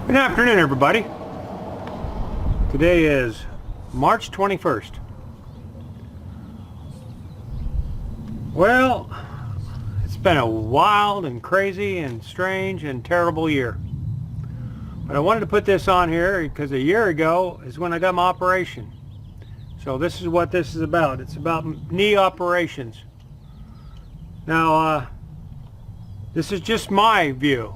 Good afternoon, everybody. Today is March 21st. Well, it's been a wild and crazy and strange and terrible year. But I wanted to put this on here because a year ago is when I got my operation. So this is what this is about. It's about knee operations. Now, this is just my view.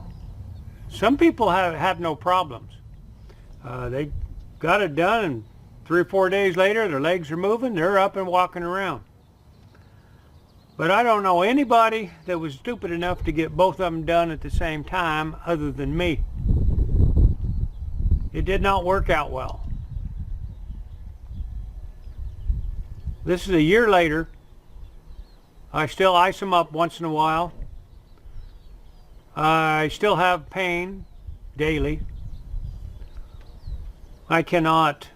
Some people have no problems. They got it done, and 3 or 4 days later their legs are moving, they're up and walking around. But I don't know anybody that was stupid enough to get both of them done at the same time other than me. It did not work out well. This is a year later. I still ice them up once in a while. I still have pain daily. I cannot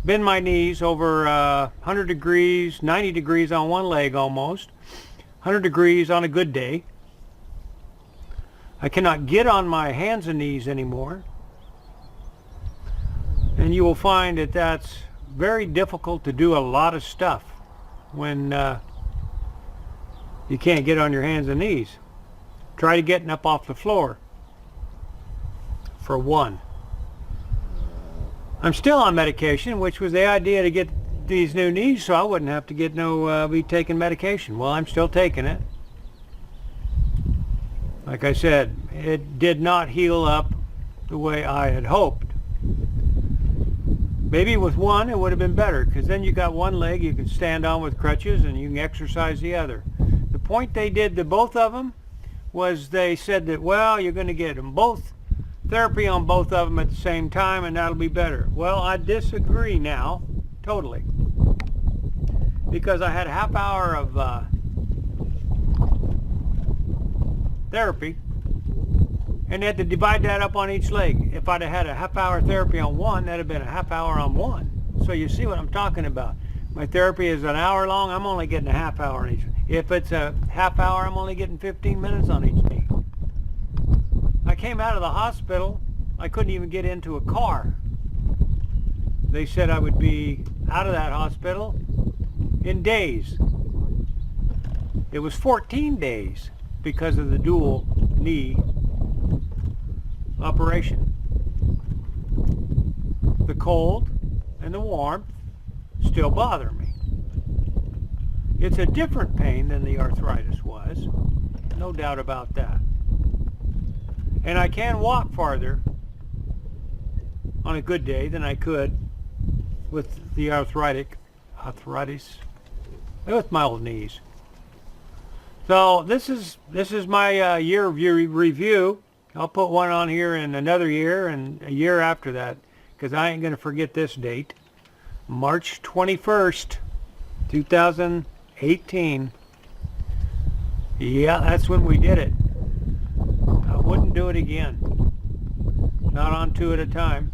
bend my knees over 100 degrees, 90 degrees on one leg almost, 100 degrees on a good day. I cannot get on my hands and knees anymore. And you will find that that's very difficult to do a lot of stuff when you can't get on your hands and knees. Try getting up off the floor, for one. I'm still on medication, which was the idea to get these new knees so I wouldn't have to be taking medication. Well, I'm still taking it. Like I said, it did not heal up the way I had hoped. Maybe with one it would have been better, because then you got one leg you can stand on with crutches and you can exercise the other. The point they did to both of them was they said that, well, you're going to get them both therapy on both of them at the same time and that'll be better. Well, I disagree now, totally. Because I had a half hour of therapy and had to divide that up on each leg. If I'd have had a half hour therapy on one, that'd have been a half hour on one. So you see what I'm talking about. My therapy is an hour long, I'm only getting a half hour on each. If it's a half hour, I'm only getting 15 minutes on each knee. I came out of the hospital, I couldn't even get into a car. They said I would be out of that hospital in days. It was 14 days because of the dual knee operation. The cold and the warmth still bother me. It's a different pain than the arthritis was, no doubt about that. And I can walk farther on a good day than I could with the arthritis with my old knees. So this is my year review. I'll put one on here in another year and a year after that, because I ain't going to forget this date. March 21st, 2018. Yeah, that's when we did it. I wouldn't do it again. Not on two at a time.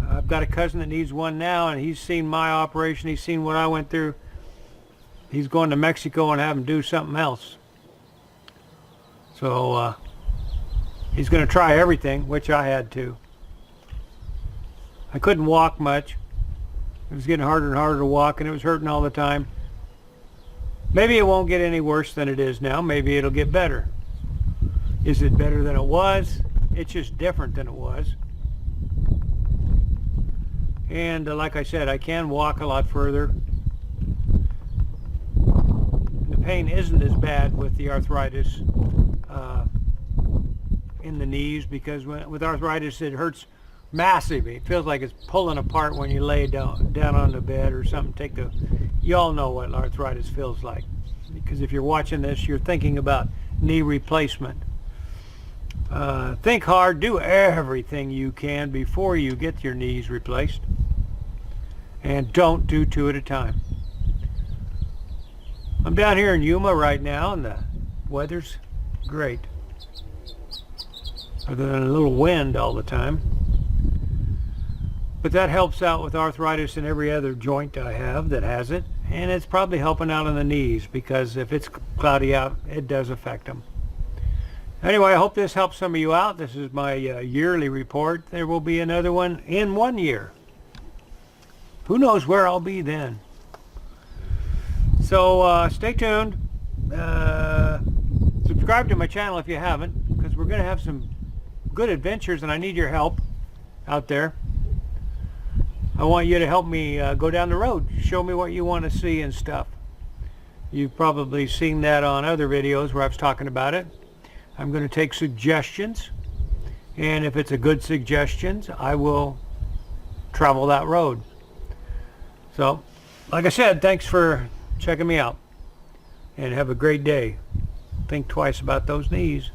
I've got a cousin that needs one now, and he's seen my operation. He's seen what I went through. He's going to Mexico and have him do something else. So he's going to try everything, which I had to. I couldn't walk much. It was getting harder and harder to walk, and it was hurting all the time. Maybe it won't get any worse than it is now. Maybe it'll get better. Is it better than it was? It's just different than it was. And like I said, I can walk a lot further. The pain isn't as bad with the arthritis in the knees, because with arthritis it hurts massively. It feels like it's pulling apart when you lay down on the bed or something. You all know what arthritis feels like, because if you're watching this, you're thinking about knee replacement. Think hard, do everything you can before you get your knees replaced, and don't do two at a time. I'm down here in Yuma right now, and the weather's great, other than a little wind all the time. But that helps out with arthritis in every other joint I have that has it, and it's probably helping out on the knees, because if it's cloudy out, it does affect them. Anyway, I hope this helps some of you out. This is my yearly report. There will be another one in 1 year. Who knows where I'll be then. So stay tuned. Subscribe to my channel if you haven't, because we're going to have some good adventures and I need your help out there. I want you to help me go down the road. Show me what you want to see and stuff. You've probably seen that on other videos where I was talking about it. I'm going to take suggestions, and if it's a good suggestions, I will travel that road. So, like I said, thanks for checking me out, and have a great day. Think twice about those knees.